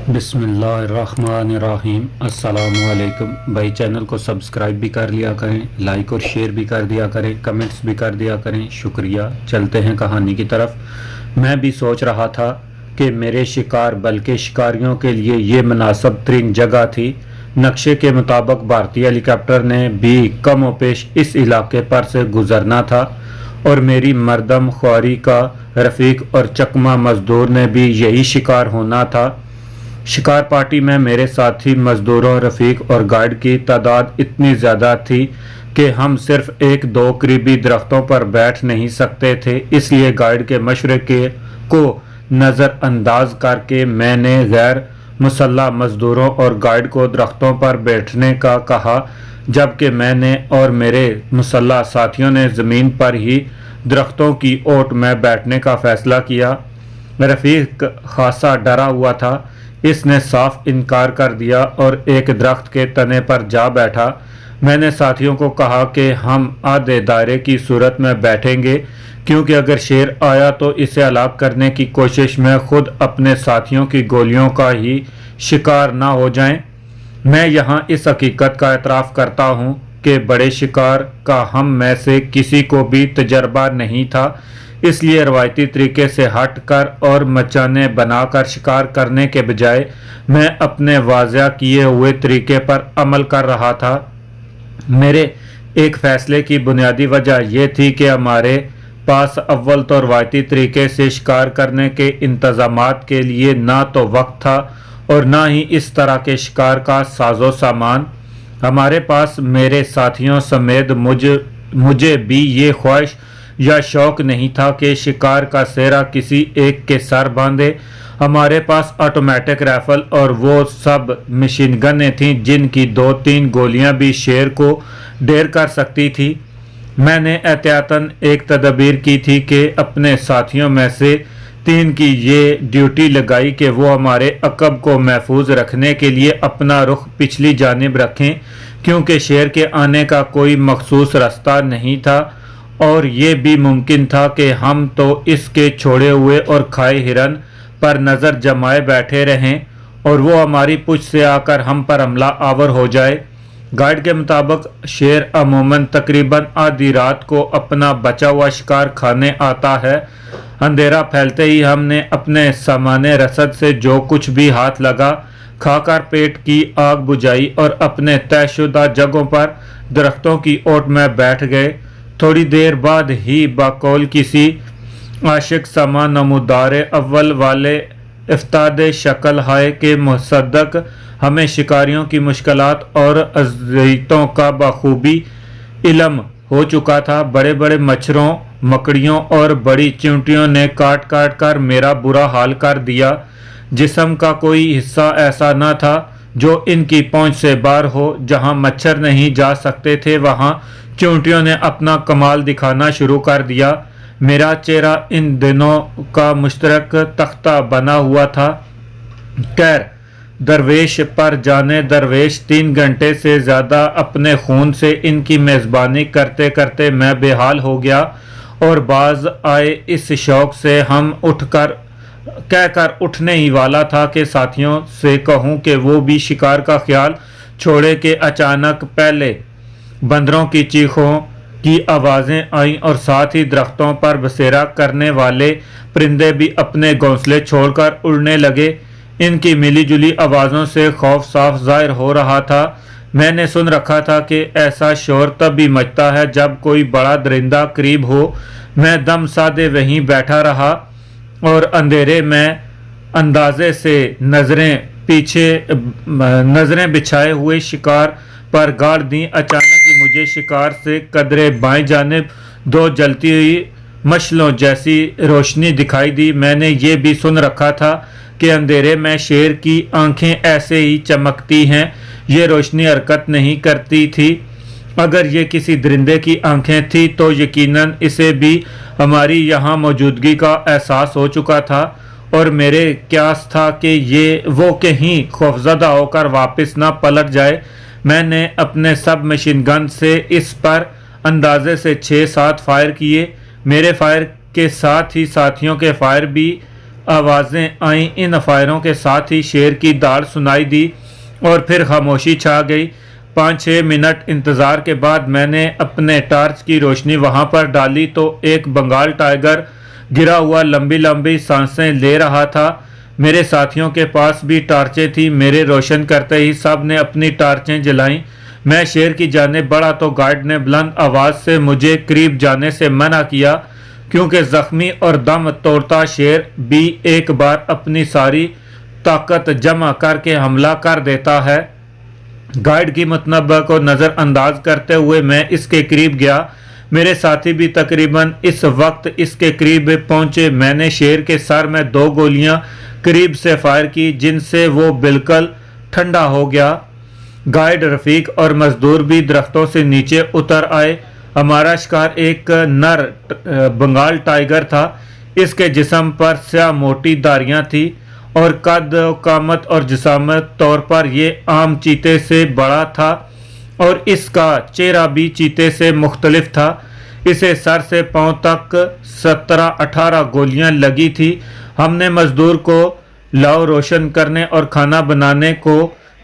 बिस्मिल्लाहिर्रहमानिर्रहीम। अस्सलामुअलैकुम भाई, चैनल को सब्सक्राइब भी कर लिया करें, लाइक और शेयर भी कर दिया करें, कमेंट्स भी कर दिया करें, शुक्रिया। चलते हैं कहानी की तरफ। मैं भी सोच रहा था कि मेरे शिकार बल्कि शिकारियों के लिए ये मुनासिब तरीन जगह थी। नक्शे के मुताबिक भारतीय हेलीकॉप्टर ने भी कम पेश इस इलाके पर से गुजरना था और मेरी मरदम ख्वारी का रफ़ीक और चकमा मजदूर ने भी यही शिकार होना था। शिकार पार्टी में मेरे साथी मजदूरों, रफ़ीक और गाइड की तादाद इतनी ज़्यादा थी कि हम सिर्फ एक दो करीबी दरख्तों पर बैठ नहीं सकते थे। इसलिए गाइड के मशवरे को नज़रअंदाज करके मैंने गैर मुसल्लह मजदूरों और गाइड को दरख्तों पर बैठने का कहा, जबकि मैंने और मेरे मुसल्लह साथियों ने ज़मीन पर ही दरख्तों की ओट में बैठने का फ़ैसला किया। रफ़ीक खासा डरा हुआ था। इसने साफ इनकार कर दिया और एक दरख्त के तने पर जा बैठा। मैंने साथियों को कहा कि हम आधे दायरे की सूरत में बैठेंगे, क्योंकि अगर शेर आया तो इसे हलाक करने की कोशिश में खुद अपने साथियों की गोलियों का ही शिकार ना हो जाएं। मैं यहाँ इस हकीकत का एतराफ़ करता हूँ कि बड़े शिकार का हम में से किसी को भी तजर्बा नहीं था, इसलिए रवायती तरीके से हट कर और मचाने बनाकर शिकार करने के बजाय मैं अपने वाज़ा किए हुए तरीके पर अमल कर रहा था। मेरे एक फ़ैसले की बुनियादी वजह यह थी कि हमारे पास अव्वल तो रवायती तरीके से शिकार करने के इंतज़ामात के लिए ना तो वक्त था और ना ही इस तरह के शिकार का साजो सामान। हमारे पास मेरे साथियों समेत मुझे भी ये ख्वाहिश या शौक नहीं था कि शिकार का सेहरा किसी एक के सर बांधे। हमारे पास ऑटोमेटिक राइफल और वो सब मशीन गनें थीं जिनकी 2-3 गोलियां भी शेर को ढेर कर सकती थी। मैंने एहतियातन एक तदबीर की थी कि अपने साथियों में से 3 की ये ड्यूटी लगाई कि वो हमारे अकब को महफूज रखने के लिए अपना रुख पिछली जानिब रखें, क्योंकि शेर के आने का कोई मखसूस रास्ता नहीं था और ये भी मुमकिन था कि हम तो इसके छोड़े हुए और खाए हिरन पर नज़र जमाए बैठे रहें और वो हमारी पूछ से आकर हम पर हमला आवर हो जाए। गाइड के मुताबिक शेर अमूमन तकरीबन आधी रात को अपना बचा हुआ शिकार खाने आता है। अंधेरा फैलते ही हमने अपने सामाने रसद से जो कुछ भी हाथ लगा खाकर पेट की आग बुझाई और अपने तयशुदा जगहों पर दरख्तों की ओट में बैठ गए। थोड़ी देर बाद ही बाकौल किसी आशिक समा नमूदार अव्वल वाले इफ्ताद शक्ल हाय के मुसद्दक हमें शिकारियों की मुश्किलात और अज़ियतों का बखूबी इल्म हो चुका था। बड़े बड़े मच्छरों, मकड़ियों और बड़ी चींटियों ने काट काट कर मेरा बुरा हाल कर दिया। जिस्म का कोई हिस्सा ऐसा न था जो इनकी पहुंच से बाहर हो। जहां मच्छर नहीं जा सकते थे वहां चींटियों ने अपना कमाल दिखाना शुरू कर दिया। मेरा चेहरा इन दिनों का मुश्तरक तख्ता बना हुआ था। खैर, दरवेश पर जाने दरवेश 3 घंटे से ज़्यादा अपने खून से इनकी मेज़बानी करते करते मैं बेहाल हो गया और बाज आए इस शौक से हम कहकर उठने ही वाला था कि साथियों से कहूं कि वो भी शिकार का ख्याल छोड़े कि अचानक पहले बंदरों की चीखों की आवाज़ें आईं और साथ ही दरख्तों पर बसेरा करने वाले परिंदे भी अपने घोंसले छोड़कर उड़ने लगे। इनकी मिली जुली आवाज़ों से खौफ साफ जाहिर हो रहा था। मैंने सुन रखा था कि ऐसा शोर तब भी मचता है जब कोई बड़ा दरिंदा करीब हो। मैं दम साधे वहीं बैठा रहा और अंधेरे में अंदाजे से नज़रें बिछाए हुए शिकार पर गाड़ दी। अचानक ही मुझे शिकार से कदरे बाएं जानिब 2 जलती हुई मशलों जैसी रोशनी दिखाई दी। मैंने ये भी सुन रखा था कि अंधेरे में शेर की आंखें ऐसे ही चमकती हैं, ये रोशनी हरकत नहीं करती थी। अगर ये किसी दरिंदे की आंखें थी तो यकीनन इसे भी हमारी यहाँ मौजूदगी का एहसास हो चुका था और मेरे क्यास था कि ये वो कहीं खौफजदा होकर वापस ना पलट जाए। मैंने अपने सब मशीन गन से इस पर अंदाजे से 6-7 फायर किए। मेरे फायर के साथ ही साथियों के फायर भी आवाज़ें आईं। इन फायरों के साथ ही शेर की दाड़ सुनाई दी और फिर खामोशी छा गई। 5-6 मिनट इंतज़ार के बाद मैंने अपने टार्च की रोशनी वहां पर डाली तो एक बंगाल टाइगर गिरा हुआ लंबी लंबी सांसें ले रहा था। मेरे साथियों के पास भी टार्चें थी। मेरे रोशन करते ही सब ने अपनी टार्चें जलाईं। मैं शेर की जानिब बढ़ा तो गार्ड ने बुलंद आवाज़ से मुझे करीब जाने से मना किया, क्योंकि ज़ख्मी और दम तोड़ता शेर भी एक बार अपनी सारी ताकत जमा करके हमला कर देता है। गाइड की मतनबा को नज़रअंदाज करते हुए मैं इसके करीब गया। मेरे साथी भी तकरीबन इस वक्त इसके करीब पहुंचे। मैंने शेर के सर में 2 गोलियां करीब से फायर की, जिनसे वो बिल्कुल ठंडा हो गया। गाइड, रफीक और मजदूर भी दरख्तों से नीचे उतर आए। हमारा शिकार एक नर बंगाल टाइगर था। इसके जिस्म पर स्याह मोटी धारियां थी और कद कामत और जिसामत तौर पर ये आम चीते से बड़ा था और इसका चेहरा भी चीते से मुख्तलिफ था। इसे सर से पांव तक 17-18 गोलियां लगी थी। हमने मजदूर को लाओ रोशन करने और खाना बनाने को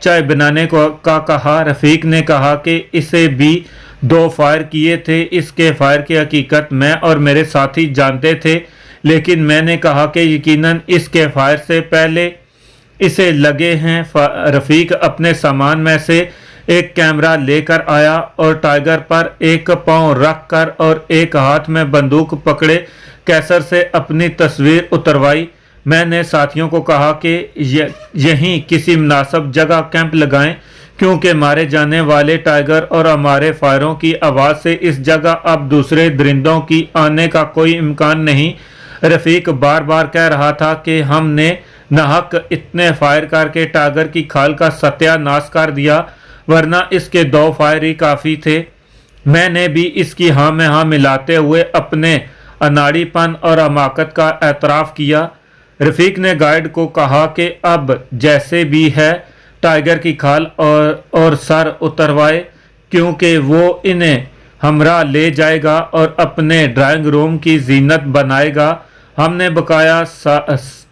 चाय बनाने को का कहा। रफीक ने कहा कि इसे भी 2 फायर किए थे। इसके फायर की हकीकत मैं और मेरे साथी जानते थे, लेकिन मैंने कहा कि यकीनन इसके फायर से पहले इसे लगे हैं। रफीक अपने सामान में से एक कैमरा लेकर आया और टाइगर पर एक पांव रख कर और एक हाथ में बंदूक पकड़े कैसर से अपनी तस्वीर उतरवाई। मैंने साथियों को कहा कि यहीं किसी मुनासिब जगह कैंप लगाएं, क्योंकि मारे जाने वाले टाइगर और हमारे फायरों की आवाज़ से इस जगह अब दूसरे दरिंदों की आने का कोई इम्कान नहीं। रफीक बार बार कह रहा था कि हमने नाहक इतने फायर करके टाइगर की खाल का सत्यानाश कर दिया, वरना इसके 2 फायर ही काफ़ी थे। मैंने भी इसकी हाँ में हाँ मिलाते हुए अपने अनाड़ीपन और हमाकत का एतराफ़ किया। रफीक ने गाइड को कहा कि अब जैसे भी है टाइगर की खाल और सर उतरवाए, क्योंकि वो इन्हें हमरा ले जाएगा और अपने ड्राइंग रूम की जीनत बनाएगा। हमने बकाया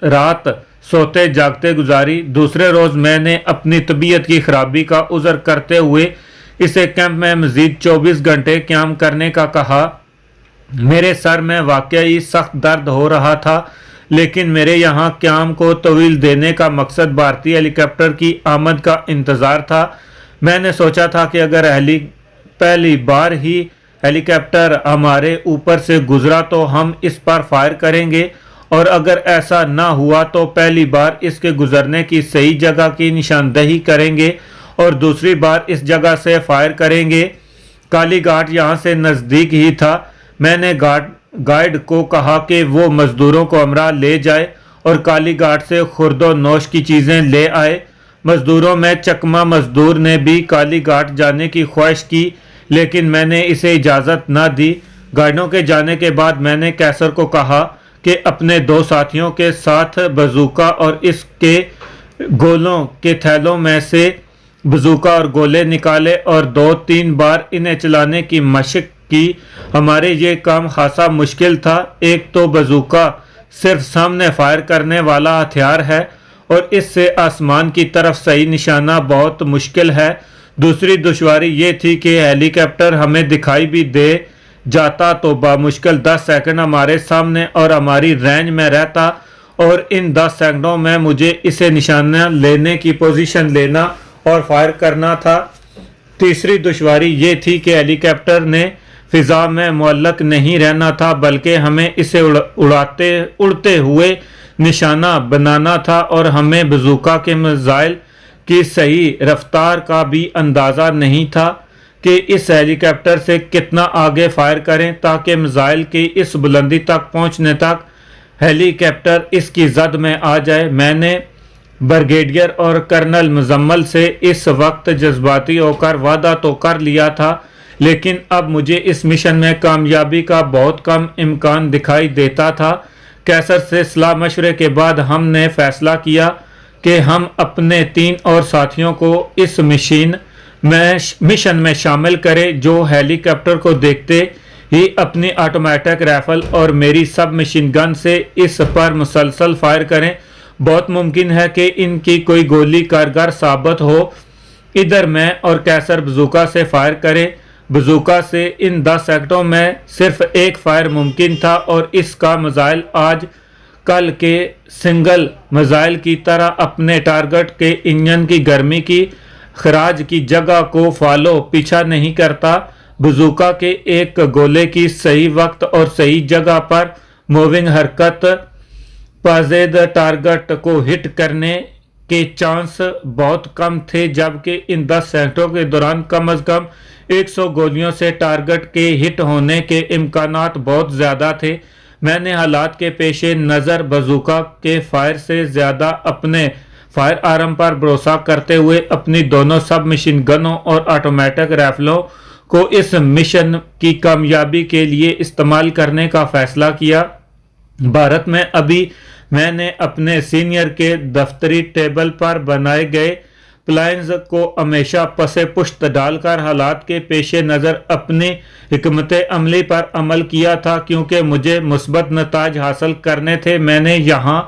रात सोते जागते गुजारी। दूसरे रोज़ मैंने अपनी तबीयत की खराबी का उज़र करते हुए इसे कैंप में मज़ीद 24 घंटे क़याम करने का कहा। मेरे सर में वाकई सख्त दर्द हो रहा था, लेकिन मेरे यहाँ क़याम को तवील देने का मकसद भारतीय हेलीकॉप्टर की आमद का इंतज़ार था। मैंने सोचा था कि अगर पहली बार ही हेलीकॉप्टर हमारे ऊपर से गुजरा तो हम इस पर फायर करेंगे, और अगर ऐसा ना हुआ तो पहली बार इसके गुजरने की सही जगह की निशानदही करेंगे और दूसरी बार इस जगह से फायर करेंगे। काली घाट यहाँ से नज़दीक ही था। मैंने गाइड को कहा कि वो मज़दूरों को हमरा ले जाए और काली घाट से खुर्दो नोश की चीज़ें ले आए। मज़दूरों में चकमा मज़दूर ने भी काली घाट जाने की ख्वाहिश की, लेकिन मैंने इसे इजाज़त ना दी। गाइडों के जाने के बाद मैंने कैसर को कहा कि अपने 2 साथियों के साथ बजूका और इसके गोलों के थैलों में से बजूका और गोले निकाले और 2-3 बार इन्हें चलाने की मशक की। हमारे ये काम खासा मुश्किल था। एक तो बजूका सिर्फ सामने फायर करने वाला हथियार है और इससे आसमान की तरफ सही निशाना बहुत मुश्किल है। दूसरी दुश्वारी ये थी कि हेलीकॉप्टर हमें दिखाई भी दे जाता तो बामुश्किल 10 सेकंड हमारे सामने और हमारी रेंज में रहता, और इन 10 सेकंडों में मुझे इसे निशाना लेने की पोजीशन लेना और फायर करना था। तीसरी दुश्वारी ये थी कि हेलीकॉप्टर ने फिजा में मुअल्लक नहीं रहना था, बल्कि हमें इसे उड़ते हुए निशाना बनाना था, और हमें बजूका के मिसाइल की सही रफ्तार का भी अंदाज़ा नहीं था कि इस हेलीकॉप्टर से कितना आगे फायर करें ताकि मिसाइल की इस बुलंदी तक पहुंचने तक हेलीकॉप्टर इसकी जद में आ जाए। मैंने ब्रिगेडियर और कर्नल मुजम्मल से इस वक्त जज्बाती होकर वादा तो कर लिया था, लेकिन अब मुझे इस मिशन में कामयाबी का बहुत कम इम्कान दिखाई देता था। कैसर से सलाह मशवरे के बाद हमने फैसला किया कि हम अपने 3 और साथियों को इस मिशन में शामिल करें जो हेलीकॉप्टर को देखते ही अपनी ऑटोमेटिक राइफल और मेरी सब मशीन गन से इस पर मुसलसल फायर करें। बहुत मुमकिन है कि इनकी कोई गोली कारगर साबित हो। इधर मैं और कैसर बजूका से फायर करें। बजूका से इन 10 सेकंडों में सिर्फ एक फायर मुमकिन था और इसका मिसाइल आज कल के सिंगल मिसाइल की तरह अपने टारगेट के इंजन की गर्मी की खराज की जगह को फॉलो पीछा नहीं करता। बजूका के एक गोले की सही वक्त और सही जगह पर मूविंग हरकत पाजेद टारगेट को हिट करने के चांस बहुत कम थे, जबकि इन 10 सेकंडों के दौरान कम से कम 100 गोलियों से टारगेट के हिट होने के इम्कानात बहुत ज़्यादा थे। मैंने हालात के पेश नज़र बजूका के फायर से ज़्यादा अपने फायर आर्म पर भरोसा करते हुए अपनी दोनों सब मशीन गनों और ऑटोमेटिक राइफलों को इस मिशन की कामयाबी के लिए इस्तेमाल करने का फैसला किया। भारत में अभी मैंने अपने सीनियर के दफ्तरी टेबल पर बनाए गए प्लान्स को हमेशा पसे पुश्त डालकर हालात के पेश नज़र अपनी हिकमत अमली पर अमल किया था, क्योंकि मुझे मुस्बत नताज हासिल करने थे। मैंने यहाँ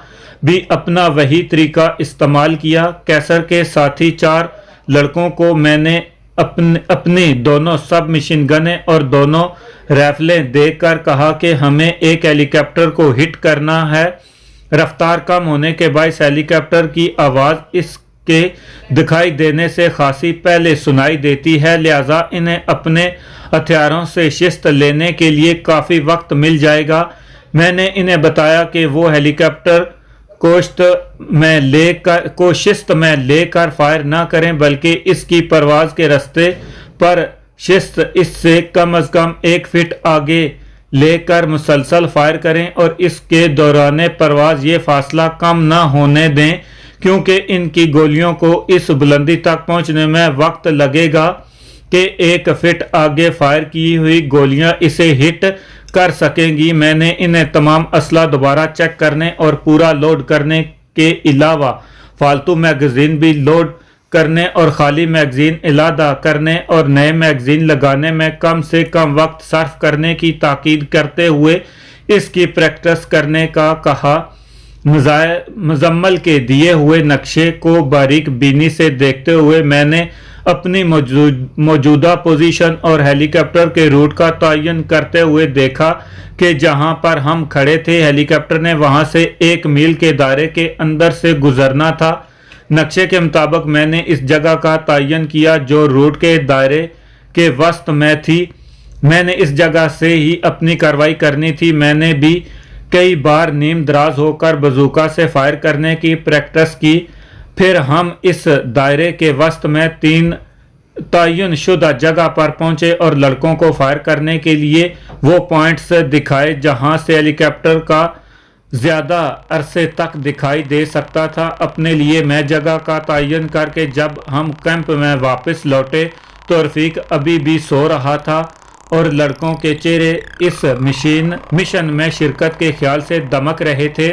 भी अपना वही तरीका इस्तेमाल किया। कैसर के साथी 4 लड़कों को मैंने अपनी दोनों सब मशीन गनें और दोनों राइफलें देकर कहा कि हमें एक हेलीकॉप्टर को हिट करना है। रफ्तार कम होने के बाद हेलीकॉप्टर की आवाज़ इसके दिखाई देने से खासी पहले सुनाई देती है, लिहाजा इन्हें अपने हथियारों से शिस्त लेने के लिए काफ़ी वक्त मिल जाएगा। मैंने इन्हें बताया कि वो हेलीकॉप्टर को शिस्त में लेकर फायर ना करें, बल्कि इसकी परवाज़ के रास्ते पर शिस्त इससे कम से कम 1 फीट आगे लेकर मुसलसल फायर करें और इसके दौरान परवाज़ ये फासला कम ना होने दें, क्योंकि इनकी गोलियों को इस बुलंदी तक पहुंचने में वक्त लगेगा कि 1 फीट आगे फायर की हुई गोलियां इसे हिट कर सकेंगी। मैंने इन्हें तमाम असला दोबारा चेक करने और पूरा लोड करने के अलावा फालतू मैगजीन भी लोड करने और खाली मैगजीन इलादा करने और नए मैगजीन लगाने में कम से कम वक्त सर्फ करने की ताकीद करते हुए इसकी प्रैक्टिस करने का कहा। मुजम्मल के दिए हुए नक्शे को बारीक बीनी से देखते हुए मैंने अपनी मौजूदा पोजीशन और हेलीकॉप्टर के रूट का तयन करते हुए देखा कि जहां पर हम खड़े थे हेलीकॉप्टर ने वहां से 1 मील के दायरे के अंदर से गुजरना था। नक्शे के मुताबिक मैंने इस जगह का तयन किया जो रूट के दायरे के वस्त में थी। मैंने इस जगह से ही अपनी कार्रवाई करनी थी। मैंने भी कई बार नीम दराज होकर बजूका से फायर करने की प्रैक्टिस की। फिर हम इस दायरे के वस्त में 3 तयन शुदा जगह पर पहुंचे और लड़कों को फायर करने के लिए वो पॉइंट्स दिखाए जहां से हेलीकॉप्टर का ज़्यादा अरसे तक दिखाई दे सकता था। अपने लिए मैं जगह का तयन करके जब हम कैंप में वापस लौटे तो रफीक अभी भी सो रहा था और लड़कों के चेहरे इस मिशन में शिरकत के ख्याल से दमक रहे थे।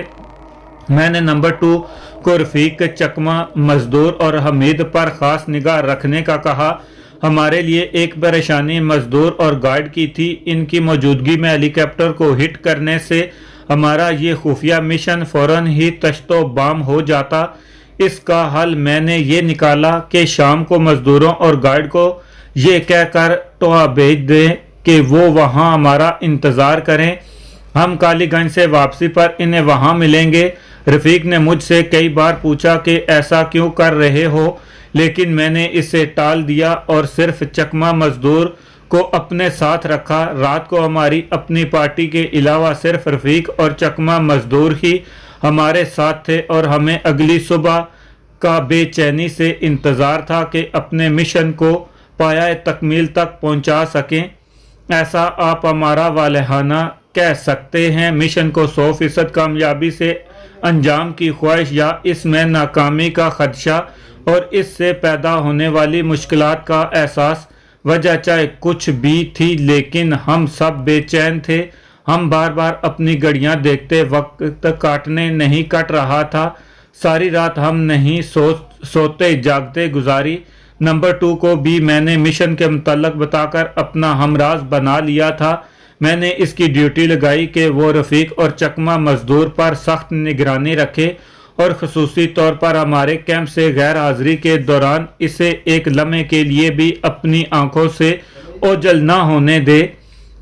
मैंने नंबर 2 को रफीक, चकमा, मजदूर और हमीद पर ख़ास निगाह रखने का कहा। हमारे लिए एक परेशानी मजदूर और गार्ड की थी। इनकी मौजूदगी में हेलीकॉप्टर को हिट करने से हमारा ये खुफिया मिशन फ़ौरन ही तश्तो बाम हो जाता। इसका हल मैंने ये निकाला कि शाम को मजदूरों और गार्ड को ये कहकर टोहा भेज दें कि वो वहाँ हमारा इंतज़ार करें। हम कालीगंज से वापसी पर इन्हें वहाँ मिलेंगे। रफ़ीक ने मुझसे कई बार पूछा कि ऐसा क्यों कर रहे हो, लेकिन मैंने इसे टाल दिया और सिर्फ चकमा मजदूर को अपने साथ रखा। रात को हमारी अपनी पार्टी के अलावा सिर्फ रफ़ीक और चकमा मजदूर ही हमारे साथ थे और हमें अगली सुबह का बेचैनी से इंतज़ार था कि अपने मिशन को पाया तकमील तक पहुंचा सकें। ऐसा आप हमारा वालहाना कह सकते हैं। मिशन को 100% कामयाबी से अंजाम की ख्वाहिश या इसमें नाकामी का खदशा और इससे पैदा होने वाली मुश्किलात का एहसास, वजह चाहे कुछ भी थी, लेकिन हम सब बेचैन थे। हम बार बार अपनी घड़ियां देखते वक्त काटने नहीं कट रहा था। सारी रात हम नहीं सोते जागते गुजारी। नंबर 2 को भी मैंने मिशन के मुतल्लक बताकर अपना हमराज बना लिया था। میں نے اس کی ڈیوٹی لگائی کہ وہ رفیق اور چکما مزدور پر سخت نگرانی رکھے اور خصوصی طور پر ہمارے کیمپ سے غیر حاضری کے دوران اسے ایک لمحے کے لیے بھی اپنی آنکھوں سے اوجھل نہ ہونے دے۔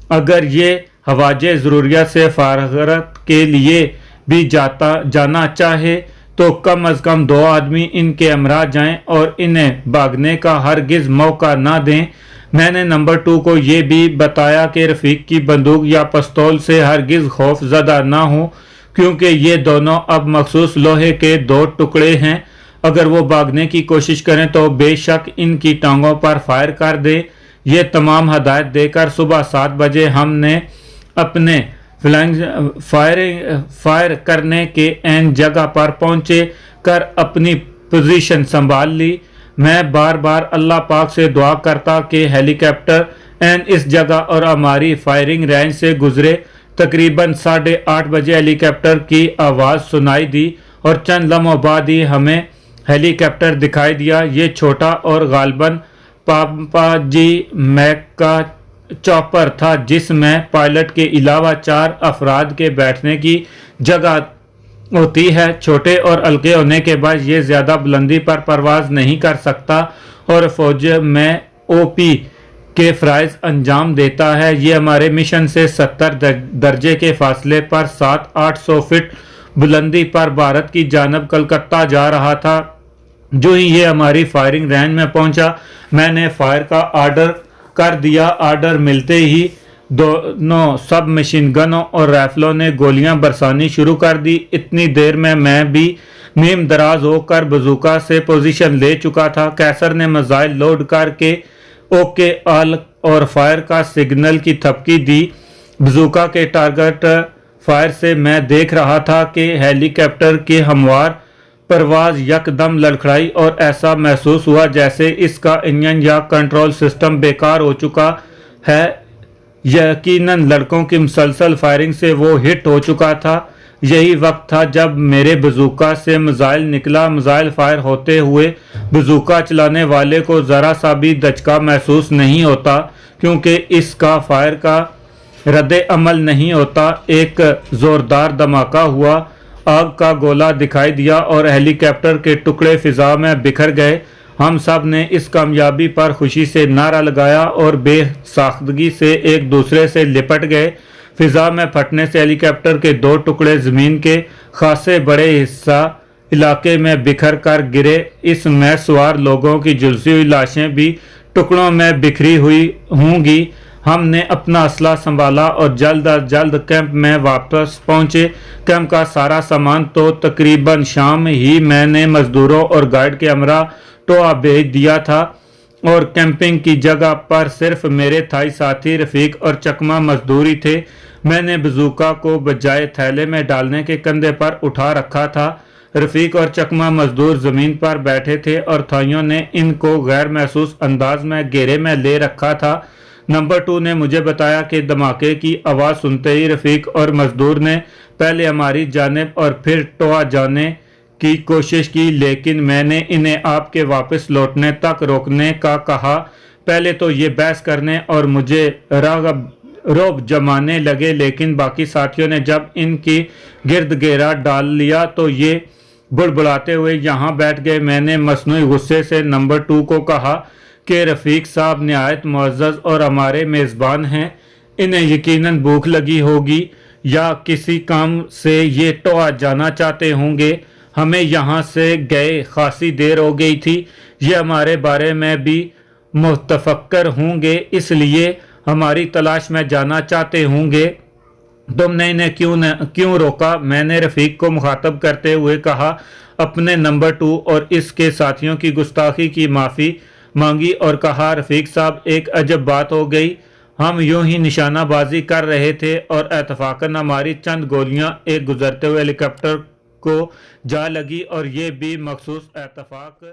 اگر یہ حوائج ضروریات سے فارغت کے لیے بھی جانا چاہے تو کم از کم 2 آدمی ان کے ہمراہ جائیں اور انہیں بھاگنے کا ہرگز موقع نہ دیں۔ میں نے نمبر 2 کو یہ بھی بتایا کہ رفیق کی بندوق یا پستول سے ہرگز خوف زدہ نہ ہو، کیونکہ یہ دونوں اب مخصوص لوہے کے 2 ٹکڑے ہیں۔ اگر وہ بھاگنے کی کوشش کریں تو بے شک ان کی ٹانگوں پر فائر کر دیں۔ یہ تمام ہدایت دے کر صبح 7 بجے ہم نے اپنے فائر کرنے کے عین جگہ پر پہنچے کر اپنی پوزیشن سنبھال لی۔ میں بار بار اللہ پاک سے دعا کرتا کہ ہیلی کاپٹر عین اس جگہ اور ہماری فائرنگ رینج سے گزرے۔ تقریباً 8:30 بجے ہیلی کاپٹر کی آواز سنائی دی اور چند لمحوں بعد ہی ہمیں ہیلی کاپٹر دکھائی دیا۔ یہ چھوٹا اور غالباً پاپا جی میک کا چاپر تھا، جس میں پائلٹ کے علاوہ 4 افراد کے بیٹھنے کی جگہ ہوتی ہے۔ چھوٹے اور ہلکے ہونے کے بعد یہ زیادہ بلندی پر پرواز نہیں کر سکتا اور فوج میں او پی کے فرائض انجام دیتا ہے۔ یہ ہمارے مشن سے 70 درجے کے فاصلے پر 700-800 فٹ بلندی پر بھارت کی جانب کلکتہ جا رہا تھا۔ جو ہی یہ ہماری فائرنگ رینج میں پہنچا میں نے فائر کا آرڈر کر دیا۔ آرڈر ملتے ہی دونوں سب مشین گنوں اور رائفلوں نے گولیاں برسانی شروع کر دی۔ اتنی دیر میں بھی نیم دراز ہو کر بزوکا سے پوزیشن لے چکا تھا۔ کیسر نے میزائل لوڈ کر کے اوکے آل اور فائر کا سگنل کی تھپکی دی۔ بزوکا کے ٹارگٹ فائر سے میں دیکھ رہا تھا کہ ہیلی کاپٹر کی ہموار پرواز یکدم لڑکھڑائی اور ایسا محسوس ہوا جیسے اس کا انجن یا کنٹرول سسٹم بیکار ہو چکا ہے۔ یقیناً لڑکوں کی مسلسل فائرنگ سے وہ ہٹ ہو چکا تھا۔ یہی وقت تھا جب میرے بزوکا سے میزائل نکلا۔ میزائل فائر ہوتے ہوئے بزوکا چلانے والے کو ذرا سا بھی دھچکا محسوس نہیں ہوتا، کیونکہ اس کا فائر کا رد عمل نہیں ہوتا۔ ایک زوردار دھماکہ ہوا، آگ کا گولا دکھائی دیا اور ہیلی کاپٹر کے ٹکڑے فضا میں بکھر گئے۔ ہم سب نے اس کامیابی پر خوشی سے نعرہ لگایا اور بے ساختگی سے ایک دوسرے سے لپٹ گئے۔ فضا میں پھٹنے سے ہیلی کاپٹر کے 2 ٹکڑے زمین کے خاصے بڑے حصہ علاقے میں بکھر کر گرے۔ اس میں سوار لوگوں کی جھلسی ہوئی لاشیں بھی ٹکڑوں میں بکھری ہوئی ہوں گی۔ ہم نے اپنا اسلحہ سنبھالا اور جلد از جلد کیمپ میں واپس پہنچے۔ کیمپ کا سارا سامان تو تقریباً شام ہی میں نے مزدوروں اور گائیڈ کے ہمراہ ٹوئا بھیج دیا تھا اور کیمپنگ کی جگہ پر صرف میرے تھائی ساتھی رفیق اور چکما مزدور ہی تھے۔ میں نے بزوکا کو بجائے تھیلے میں ڈالنے کے کندھے پر اٹھا رکھا تھا۔ رفیق اور چکما مزدور زمین پر بیٹھے تھے اور تھائیوں نے ان کو غیر محسوس انداز میں گھیرے میں لے رکھا تھا۔ نمبر 2 نے مجھے بتایا کہ دھماکے کی آواز سنتے ہی رفیق اور مزدور نے پہلے ہماری جانب اور پھر ٹوئا جانے کی کوشش کی، لیکن میں نے انہیں آپ کے واپس لوٹنے تک روکنے کا کہا۔ پہلے تو یہ بحث کرنے اور مجھے رعب جمانے لگے، لیکن باقی ساتھیوں نے جب ان کی گرد گھیرا ڈال لیا تو یہ بڑبڑاتے ہوئے یہاں بیٹھ گئے۔ میں نے مصنوعی غصے سے نمبر 2 کو کہا کہ رفیق صاحب نہایت معزز اور ہمارے میزبان ہیں، انہیں یقیناً بھوک لگی ہوگی یا کسی کام سے یہ ٹوئا جانا چاہتے ہوں گے۔ ہمیں یہاں سے گئے خاصی دیر ہو گئی تھی، یہ ہمارے بارے میں بھی متفکر ہوں گے، اس لیے ہماری تلاش میں جانا چاہتے ہوں گے۔ تم نے انہیں کیوں روکا؟ میں نے رفیق کو مخاطب کرتے ہوئے کہا۔ اپنے نمبر 2 اور اس کے ساتھیوں کی گستاخی کی معافی مانگی اور کہا، رفیق صاحب ایک عجب بات ہو گئی، ہم یوں ہی نشانہ بازی کر رہے تھے اور اتفاقاً ہماری چند گولیاں ایک گزرتے ہوئے ہیلی کاپٹر کو جا لگی اور یہ بھی مخصوص اتفاق